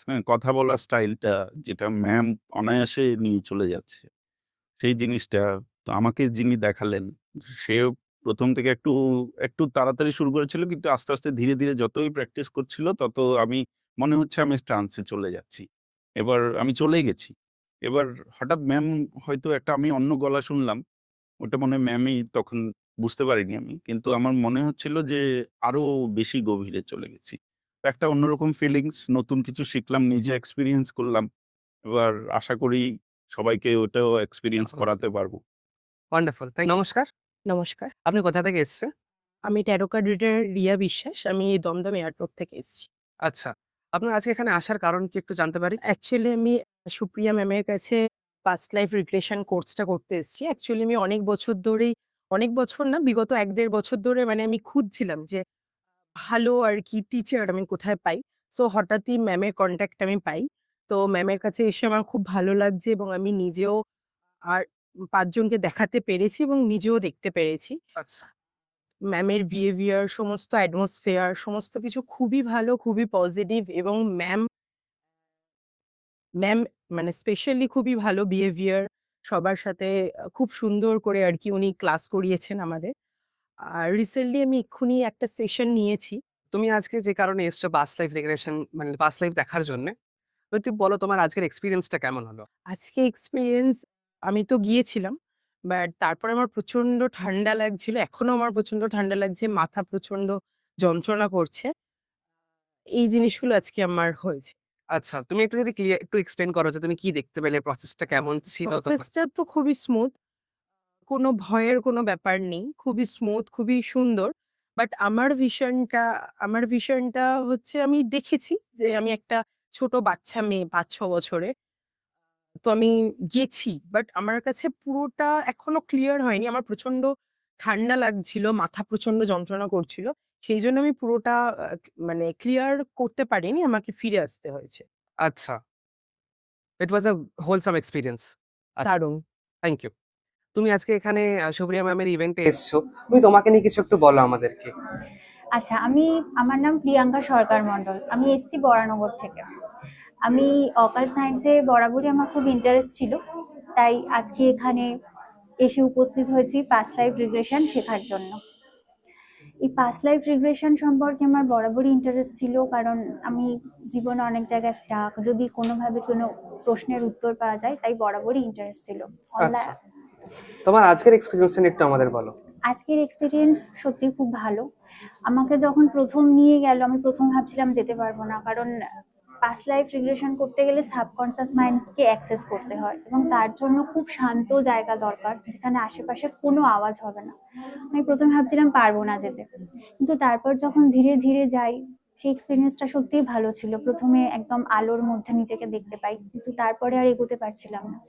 হ্যাঁ? কথা বলার স্টাইলটা যেটা ম্যাম অনায়াসে নিয়ে চলে যাচ্ছে। সেই জিনিসটা তো আমাকে যিনি দেখালেন, সেও ১ম থেকে একটু তাড়াতাড়ি শুরু করেছিল, কিন্তু আস্তে, আস্তে ধীরে, ধীরে যতই প্র্যাকটিস করছিল তত আমি মনে হচ্ছে আমি ট্রান্সে চলে যাচ্ছি। এবার আমি চলেই গেছি। এবার হঠাৎ ম্যাম হয়তো একটা আমি অন্য গলা শুনলাম। ওটা মনে হয় ম্যামই, তখন বুঝতে পারিনি আমি। কিন্তু আমার মনে হচ্ছিল যে আরো বেশি গভীরে চলে গেছি। তো একটা অন্যরকম ফিলিংস, নতুন কিছু শিখলাম, নিজে এক্সপেরিয়েন্স করলাম। এবার আশা করি সবাইকে ওটাও এক্সপেরিয়েন্স করাতে পারবো। ওয়ান্ডারফুল। নমস্কার। নমস্কার। আপনি কোথা থেকে এসছেন? আমি ট্যারো কার্ড রিডার রিয়া বিশ্বাস। আমি দমদম এয়ারপোর্ট থেকে এসেছি। আচ্ছা। আপনার আজকে এখানে আসার কারণ কি একটু জানতে পারি? অ্যাকচুয়ালি আমি সুপ্রিয়া ম্যামের কাছে পাস্ট লাইফ রিগ্রেশন কোর্সটা করতে এসেছি। অ্যাকচুয়ালি আমি অনেক বছর ধরেই, অনেক বছর না, বিগত ১-১.৫ বছর ধরে মানে আমি খুঁজছিলাম যে ভালো আর কি টিচার আমি কোথায় পাই। সো হঠাৎই ম্যামের কনট্যাক্ট আমি পাই। তো ম্যামের কাছে এসে আমার খুব ভালো লাগছে এবং আমি নিজেও আর ৫ জনকে দেখাতে পেরেছি এবং নিজেও দেখতে পেরেছি। আচ্ছা। ম্যামের বিহেভিয়ার, সমস্ত অ্যাটমসফিয়ার সমস্ত কিছু খুবই ভালো, খুবই পজিটিভ এবং ম্যাম ম্যাম মানে স্পেশালি খুবই ভালো বিহেভিয়ার। সবার সাথে খুব সুন্দর করে আরকি উনি ক্লাস করিয়েছেন আমাদের। আর রিসেন্টলি আমি এক্ষুনি একটা সেশন নিয়েছি। তুমি আজকে যে কারণে এসছো পাস্ট লাইফ রিগ্রেশন মানে পাস্ট লাইফ দেখার জন্যে। তো তুমি বলো তোমার আজকের এক্সপেরিয়েন্সটা কেমন হলো? আজকে এক্সপেরিয়েন্স আমি তো গিয়েছিলাম। বাট তারপরে আমার প্রচন্ড ঠান্ডা লাগছিল। এখনো আমার প্রচন্ড ঠান্ডা লাগছে। মাথা প্রচন্ড যন্ত্রণা করছে। এই জিনিসগুলো আজকে আমার হয়েছে। আচ্ছা, তুমি একটু যদি একটু এক্সপ্লেইন করো যে তুমি কি দেখতে পেলে? প্রসেসটা কেমন ছিল তোমার? প্রসেসটা তো খুবই স্মুথ। কোনো ভয়ের কোনো ব্যাপার নেই। খুবই স্মুথ, খুবই সুন্দর। বাট আমার ভিশনটা হচ্ছে আমি দেখেছি যে আমি একটা ছোট বাচ্চা মেয়ে ৫-৬ বছরের। তো আমি গেছি। বাট আমার কাছে পুরোটা এখনো ক্লিয়ার হয়নি। আমার প্রচন্ড ঠান্ডা লাগছিল, মাথা প্রচন্ড যন্ত্রণা করছিল। সেইজন্য আমি পুরোটা মানে ক্লিয়ার করতে পারিনি। আমাকে ফিরে আসতে হয়েছে। আচ্ছা। It was a wholesome experience. দারুণ। Thank you. তুমি আজকে এখানে সুপ্রিয়া ম্যামের ইভেন্টে এসছো। তুমি তোমাকে নিয়ে কিছু একটু বলো আমাদেরকে। আচ্ছা, আমার নাম প্রিয়াঙ্কা সরকার মণ্ডল। আমি এসেছি বরানগর থেকে। আমি অকাল সায়েন্সে বরাবরই আমার খুব ইন্টারেস্ট ছিল, তাই আজকে এখানে এসে উপস্থিত হয়েছি পাস্ট লাইফ রিগ্রেশন শেখার জন্য। এই পাস্ট লাইফ রিগ্রেশন সম্পর্কে আমার বরাবরই ইন্টারেস্ট ছিল, কারণ আমি জীবনে অনেক জায়গায় স্টাক, যদি কোনোভাবে কোনো প্রশ্নের উত্তর পাওয়া যায়, তাই বরাবরই ইন্টারেস্ট ছিল। আচ্ছা। তোমার আজকের এক্সপেরিয়েন্সটা একটু আমাদের বলো। আজকের এক্সপিরিয়েন্স সত্যি খুব ভালো। আমাকে যখন প্রথম নিয়ে গেল, আমি প্রথম ভাবছিলাম যেতে পারবো না, কারণ পাস্ট লাইফ রিগ্রেশন করতে গেলে সাবকনসিয়াস মাইন্ডকে অ্যাক্সেস করতে হয় এবং তার জন্য খুব শান্ত জায়গা দরকার, যেখানে আশেপাশে কোনো আওয়াজ হবে না। আমি প্রথমে ভাবছিলাম পারবো না যেতে, কিন্তু তারপর যখন ধীরে ধীরে যাই, সেই এক্সপিরিয়েন্সটা সত্যিই ভালো ছিল। প্রথমে একদম আলোর মধ্যে নিজেকে দেখতে পাই, কিন্তু তারপরে আর এগোতে পারছিলাম না।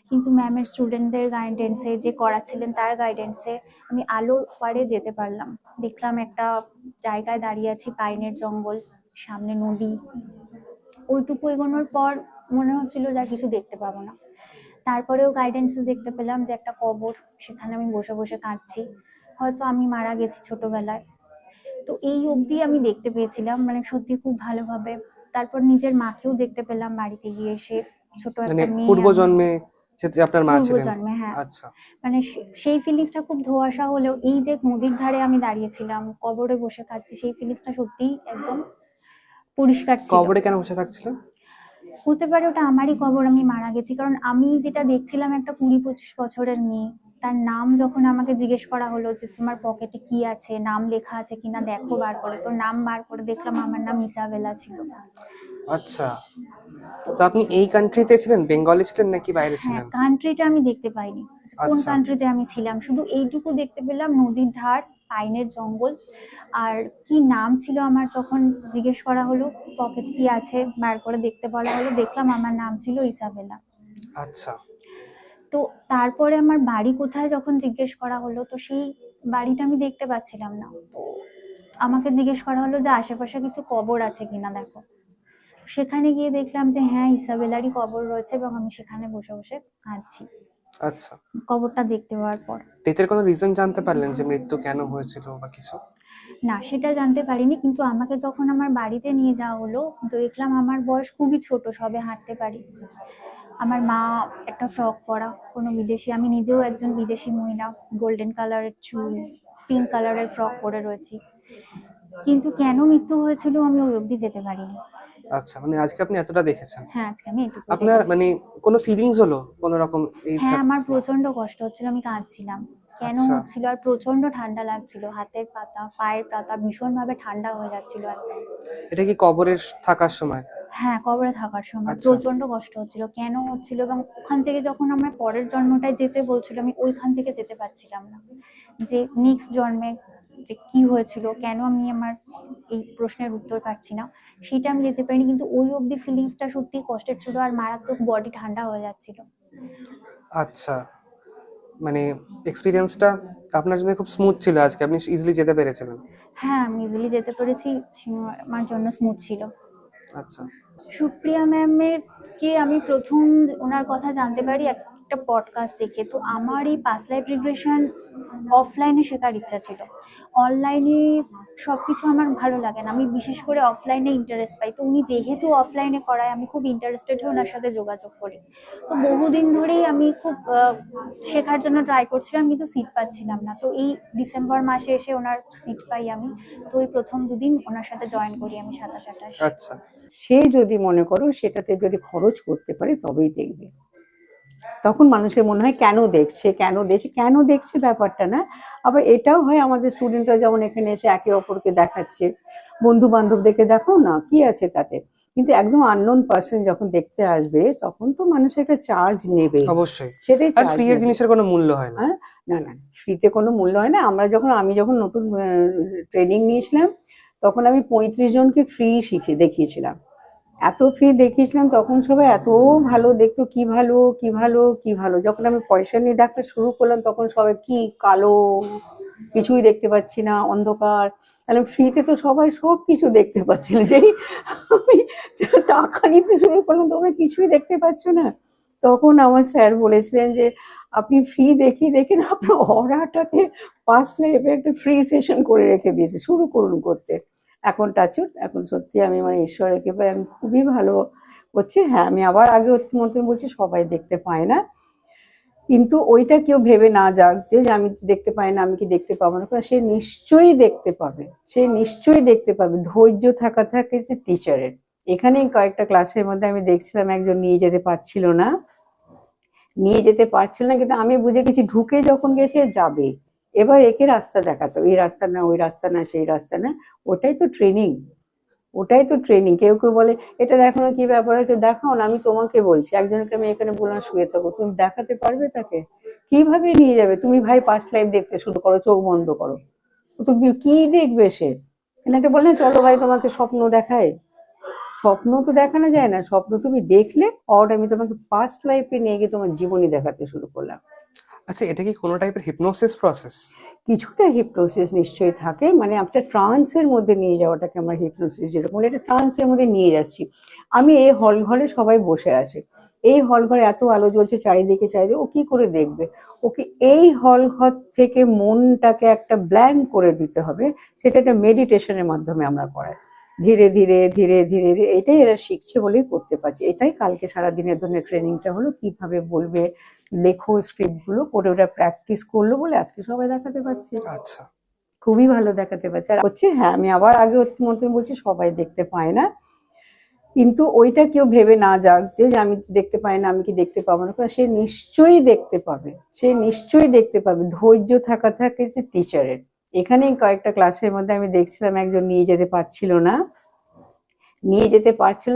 কিন্তু ম্যামের স্টুডেন্টদের গাইডেন্সে, যে করাচ্ছিলেন তার গাইডেন্সে আমি আলোর পাড়ে যেতে পারলাম। দেখলাম একটা জায়গায় দাঁড়িয়ে আছি, পাইনের জঙ্গল, সামনে নদী। ওইটুকু এগোনোর পর মনে হচ্ছিল যে আর কিছু দেখতে পাবো না। তারপরেও গাইডেন্সে দেখতে পেলাম যে একটা কবর, সেখানে আমি বসে বসে কাঁদছি, হয়তো আমি মারা গেছি ছোটবেলায়। তো এই অবধি আমি দেখতে পেয়েছিলাম, মানে সত্যি খুব ভালোভাবে। তারপর নিজের মাকেও দেখতে পেলাম বাড়িতে গিয়ে, এসে ছোট মানে একটা মেয়ে। পূর্বজন্মে যে আপনার মা ছিলেন। পূর্বজন্মে, হ্যাঁ। আচ্ছা, মানে সেই ফিলিংসটা খুব ধোঁয়াশা হলেও, এই যে নদীর ধারে আমি দাঁড়িয়েছিলাম, কবরে বসে খাচ্ছি, সেই ফিলিংসটা সত্যিই একদম পরিষ্কার ছিল। কবরে কেন বসে থাকছিলেন? হতে পারে ওটা আমারই কবর, আমি মারা গেছি। কারণ আমি যেটা দেখছিলাম, একটা 20-25 বছরের মেয়ে, তার নাম যখন আমাকে জিজ্ঞেস করা হলো যে তোমার পকেটে কি আছে, নাম লেখা আছে কিনা দেখো বার করে, তো নাম বার করে দেখলাম আমার নাম ইসাবেলা ছিল। আচ্ছা, তো আপনি এই কান্ট্রিতে ছিলেন, বেঙ্গলে ছিলেন নাকি বাইরে হ্যাঁ, ছিলেন? কান্ট্রিটা আমি দেখতে পাইনি, কোন আচ্ছা। কান্ট্রিতে আমি ছিলাম, শুধু এইটুকু দেখতে পেলাম, নদীর ধার, পাইনের জঙ্গল। আর কি নাম ছিল আমার যখন জিজ্ঞেস করা হলো, পকেটে কি আছে বার করে দেখতে বলা হলো, দেখলাম আমার নাম ছিল ইসাবেলা। আচ্ছা, তো তারপরে আমার বাড়ি কোথায় যখন জিজ্ঞেস করা হলো, তো সেই বাড়িটা আমি দেখতে পাচ্ছিলাম না। তো আমাকে জিজ্ঞেস করা হলো যে আশেপাশে কিছু কবর আছে কিনা দেখো। সেখানে গিয়ে দেখলাম যে হ্যাঁ, ইসাবেলারই কবর রয়েছে, এবং আমি সেখানে বসে বসে কাঁদছি আচ্ছা। কবরটা দেখতে পাওয়ার পর। ডেথের কোনো রিজন জানতে পারলেন যে মৃত্যু কেন হয়েছিল বা কিছু? না, সেটা জানতে পারিনি, কিন্তু আমাকে যখন আমার বাড়িতে নিয়ে যাওয়া হলো, দেখলাম আমার বয়স খুবই ছোট, সবে হাঁটতে পারি। আমার মা একটা ফ্রক পরা, কোনো বিদেশি, আমি নিজেও একজন বিদেশি মহিলা, গোল্ডেন কালারের চুল, পিঙ্ক কালারের ফ্রক পরে রয়েছি। কিন্তু কেন মৃত্যু হয়েছিল আমি ওই অবধি যেতে পারিনি। আচ্ছা, মানে আজকে আপনি এতটা দেখেছেন। হ্যাঁ, আজকে আমি এটুকু আপনার দেখেছি। মানে কোনো ফিলিংস হলো কোনো রকম এই হ্যাঁ, আমার ছাড়তে? প্রচন্ড কষ্ট হচ্ছিল, আমি কাঁদছিলাম। কেন আচ্ছা। হচ্ছিল, আর প্রচন্ড ঠান্ডা লাগছিল, হাতের পাতা, পায়ের পাতা ভীষণ ভাবে ঠান্ডা হয়ে যাচ্ছিল একদম। এটা কি কবরের থাকার সময়? হ্যাঁ, কবরে থাকার সময় আচ্ছা। প্রচন্ড কষ্ট হচ্ছিল, কেন হচ্ছিল, এবং ওখান থেকে যখন আমার পরের জন্মটায় যেতে বলছিল, আমি ওইখান থেকে যেতে পারছিলাম না, যে নেক্সট জন্মে যে কি হয়েছিল, কেন আমি আমার এই প্রশ্নের উত্তর পাচ্ছি না, সেটা আমি যেতে পারিনি। কিন্তু ওই অবধি ফিলিংসটা সত্যি কষ্টের ছিল, আর মারাত্মক বডি ঠান্ডা হয়ে যাচ্ছিল। আচ্ছা, মানে এক্সপিরিয়েন্সটা আপনার জন্য খুব স্মুথ ছিল, আজকে আপনি ইজিলি যেতে পেরেছিলেন। হ্যাঁ, আমি ইজিলি যেতে পেরেছি, আমার জন্য স্মুথ ছিল। আচ্ছা, সুপ্রিয়া ম্যামের কে আমি প্রথম ওনার কথা জানতে পারি একটা পডকাস্ট দেখে। তো আমার এই পাস্ট লাইফ রিগ্রেশন অফলাইনে শেখার ইচ্ছা ছিল, অনলাইনে সবকিছু আমার ভালো লাগে না, আমি বিশেষ করে অফলাইনে ইন্টারেস্ট পাই। তো উনি যেহেতু অফলাইনে করায়, আমি খুব ইন্টারেস্টেড হয়ে ওনার সাথে যোগাযোগ করি। তো বহুদিন ধরেই আমি খুব শেখার জন্য ট্রাই করছিলাম, কিন্তু সিট পাচ্ছিলাম না। তো এই ডিসেম্বর মাসে এসে ওনার সিট পাই আমি। তো ওই প্রথম দুদিন ওনার সাথে জয়েন করি আমি 27-28। আচ্ছা। সে যদি মনে করো সেটাতে যদি খরচ করতে পারে তবেই দেখবে। তখন মানুষের মনে হয় কেন দেখছে ব্যাপারটা না। আবার এটাও হয়, আমাদের স্টুডেন্টরা যেমন এখানে এসে একে অপরকে দেখাচ্ছে, বন্ধু বান্ধবদেরকে দেখাও না, কি আছে তাতে। কিন্তু একদম আননোন পার্সন যখন দেখতে আসবে, তখন তো মানুষ একটা চার্জ নেবে, অবশ্যই। সেটাই আর charge ফ্রি এর নেবে। জিনিসের কোনো মূল্য হয় না। হ্যাঁ, না, ফ্রিতে কোনো মূল্য হয় না। আমি যখন নতুন ট্রেনিং নিয়েছিলাম, তখন আমি 35 জনকে ফ্রি দেখিয়েছিলাম। এত ফ্রি দেখিয়েছিলাম, তখন সবাই এত ভালো দেখতো, কি ভালো। যখন আমি পয়সা নিয়ে দেখা শুরু করলাম, তখন সবাই কি কালো, কিছুই দেখতে পাচ্ছি না, অন্ধকার। তাহলে ফ্রিতে তো সবাই সব কিছু দেখতে পাচ্ছিল, যেই আমি টাকা নিতে শুরু করলাম, তোমরা কিছুই দেখতে পাচ্ছ না। তখন আমার স্যার বলেছিলেন যে আপনি ফ্রি দেখি না, আপনার অরাটাকে পাস্ট লাইফে একটা ফ্রি সেশন করে রেখে দিয়েছে, শুরু করুন করতে। এখন টাচুট, এখন সত্যি আমি মানে ঈশ্বরের কৃপায় আমি খুবই ভালো করছি। হ্যাঁ, আমি আবার আগে মতন বলছি, সবাই দেখতে পায় না, কিন্তু ওইটা কেউ ভেবে না যাক যে আমি দেখতে পাই না, আমি কি দেখতে পাবো না। সে নিশ্চয়ই দেখতে পাবে, ধৈর্য থাকা থাকে যে টিচারের। এখানে কয়েকটা ক্লাসের মধ্যে আমি দেখছিলাম একজন নিয়ে যেতে পারছিল না, কিন্তু আমি বুঝে গেছি, ঢুকে যখন গেছে যাবে, এবার একে রাস্তা দেখাতো, এই রাস্তা না, ওই রাস্তা না, সেই রাস্তা না। ওটাই তো ট্রেনিং। ওটাই তো ট্রেনিং। কেউ কেউ বলে এটা দেখো না কি ব্যাপার আছে, দেখাও না, আমি তোমাকে বলছি। একজনকে আমি এখানে বললাম শুয়ে থাকো, তুমি দেখাতে পারবে তাকে? কিভাবে নিয়ে যাবে? তুমি ভাই পাস্ট লাইফ দেখতে শুরু করো, চোখ বন্ধ করো, ও তো কি দেখবে সে? এনাকে বললেন চলো ভাই তোমাকে স্বপ্ন দেখায়। স্বপ্ন তো দেখানো যায় না, স্বপ্ন তুমি দেখলে অর আমি তোমাকে পাস্ট লাইফে নিয়ে গিয়ে তোমার জীবনী দেখাতে শুরু করলাম। আচ্ছা, এটা কি কোনো টাইপের হিপনোসিস প্রসেস? কিছুটা হিপনোসিস নিশ্চয়ই থাকে, মানে একটা ট্রান্সের মধ্যে নিয়ে যাওয়াটাকে আমরা হিপনোসিস যেরকম বলি, এটা ট্রান্সের মধ্যে নিয়ে যাচ্ছি। আমি এই হল ঘরে সবাই বসে আছে, এই হল ঘরে এত আলো জ্বলছে চারিদিকে, ও কি করে দেখবে? ওকে এই হল ঘর থেকে মনটাকে একটা ব্ল্যাঙ্ক করে দিতে হবে, সেটা একটা মেডিটেশনের মাধ্যমে আমরা করাই। ধীরে ধীরে ধীরে ধীরে ধীরে এটাই এরা শিখছে বলেই করতে পারছে। এটাই কালকে সারাদিনের ধরনের ট্রেনিংটা হলো, কিভাবে বলবে, লেখো স্ক্রিপ্টগুলো করে ওরা প্র্যাকটিস করলো বলে আজকে সবাই দেখাতে পারছে। আচ্ছা, খুবই ভালো দেখাতে পারছে। আর হচ্ছে হ্যাঁ, আমি আবার আগে মতন বলছি, সবাই দেখতে পায় না, কিন্তু ওইটা কেউ ভেবে না যাক যে আমি দেখতে পাই না, আমি কি দেখতে পাবো না, কারণ সে নিশ্চয়ই দেখতে পাবে, সে নিশ্চয়ই দেখতে পাবে। ধৈর্য থাকা থাকে সে টিচারের। এখানেই কয়েকটা ক্লাসের মধ্যে আমি দেখছিলাম একজন নিয়ে যেতে পারছিল না,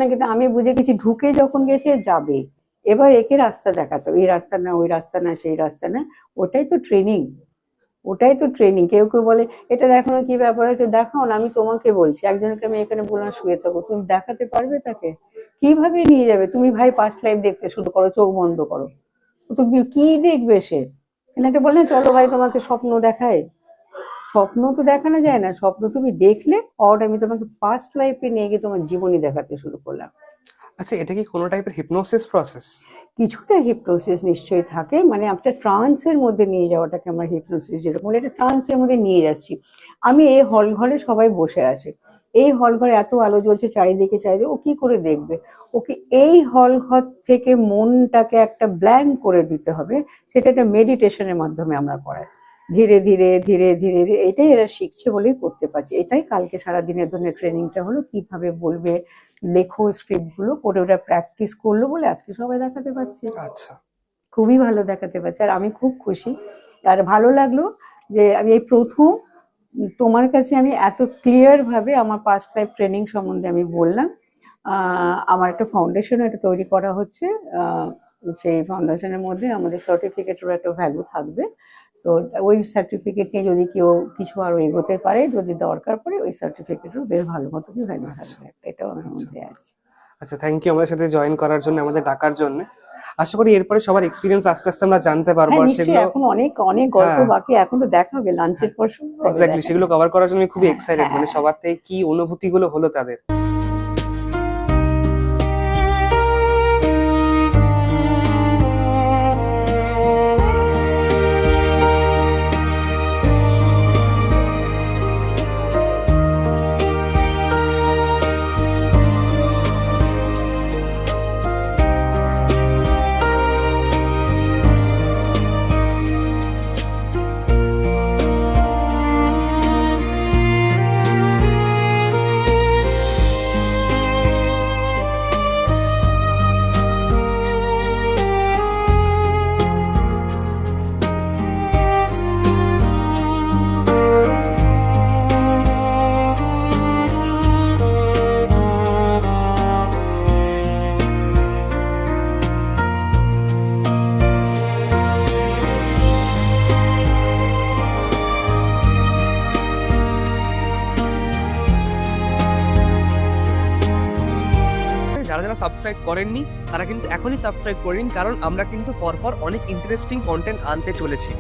কিন্তু আমি বুঝে গেছি ঢুকে যখন গেছে যাবে, এবার একে রাস্তা দেখাতো, এই রাস্তা না, ওই রাস্তা না, সেই রাস্তা না। ওটাই তো ট্রেনিং, ওটাই তো ট্রেনিং। কেউ কেউ বলে এটা দেখো না কি ব্যাপার আছে, দেখাও না, আমি তোমাকে বলছি। একজনকে আমি এখানে বললাম শুয়ে থাকো, তুমি দেখাতে পারবে তাকে? কিভাবে নিয়ে যাবে? তুমি ভাই পাস্ট লাইফ দেখতে শুরু করো, চোখ বন্ধ করো, ও তো কি দেখবে সে? এনাকে বললেন চলো ভাই তোমাকে স্বপ্ন দেখায়। স্বপ্ন তো দেখানো যায় না, স্বপ্ন তুমি দেখলে অর আমি তোমাকে পাস্ট লাইফে নিয়ে গিয়ে তোমার জীবনী দেখাতে শুরু করলাম। আচ্ছা, এটা কি কোনো টাইপের হিপনোসিস প্রসেস? কিছুটা হিপনোসিস নিশ্চয়ই থাকে, মানে একটা ট্রান্সের মধ্যে নিয়ে যাওয়াটাকে আমরা হিপনোসিস যেরকম বলি, এটা ট্রান্সের মধ্যে নিয়ে যাচ্ছি। আমি এই হল ঘরে সবাই বসে আছে, এই হল ঘরে এত আলো জ্বলছে চারিদিকে, ও কি করে দেখবে? ওকে এই হল ঘর থেকে মনটাকে একটা ব্ল্যাঙ্ক করে দিতে হবে, সেটা একটা মেডিটেশনের মাধ্যমে আমরা করাই। ধীরে ধীরে ধীরে ধীরে ধীরে এটাই এরা শিখছে বলেই করতে পারছে। এটাই কালকে সারাদিনের ধরনের ট্রেনিংটা হলো, কিভাবে বলবে, লেখো স্ক্রিপ্টগুলো করে ওরা প্র্যাকটিস করলো বলে আজকে সবাই দেখাতে পারছে। আচ্ছা, খুবই ভালো দেখাতে পারছে। আর আমি খুব খুশি, আর ভালো লাগলো যে আমি এই প্রথম তোমার কাছে আমি এত ক্লিয়ার ভাবে আমার পাস্ট লাইফ ট্রেনিং সম্বন্ধে আমি বললাম। আমার একটা ফাউন্ডেশন এটা তৈরি করা হচ্ছে, সেই ফাউন্ডেশনের মধ্যে আমাদের সার্টিফিকেটেরও একটা ভ্যালু থাকবে। তো ওই সার্টিফিকেট নিয়ে যদি কেউ কিছু আরো এগোতে পারে, যদি দরকার পড়ে, ওই সার্টিফিকেটেরও বেশ ভালো মতো ভ্যালু থাকবে, এটাও আমার মধ্যে আছে। আচ্ছা, থ্যাংক ইউ আমাদের সাথে জয়েন করার জন্য, আমাদের ডাকার জন্য। আশা করি এরপরে সবার এক্সপিরিয়েন্স আস্তে আস্তে আমরা জানতে পারবো, হ্যাঁ আর নিশ্চয়ই, সেগুলো এখন অনেক অনেক গল্প হ্যাঁ। বাকি, এখন তো দেখা হবে লাঞ্চের পর শুরু হবে এক্স্যাক্টলি, দেখা। সেগুলো কভার করার জন্য আমি খুবই হ্যাঁ, এক্সাইটেড, মানে হ্যাঁ। সবার থেকে কি অনুভূতিগুলো হলো তাদের। যারা যারা সাবস্ক্রাইব করেননি তারা কিন্তু এখনই সাবস্ক্রাইব করে নিন, কারণ আমরা কিন্তু পরপর অনেক ইন্টারেস্টিং কন্টেন্ট আনতে চলেছি।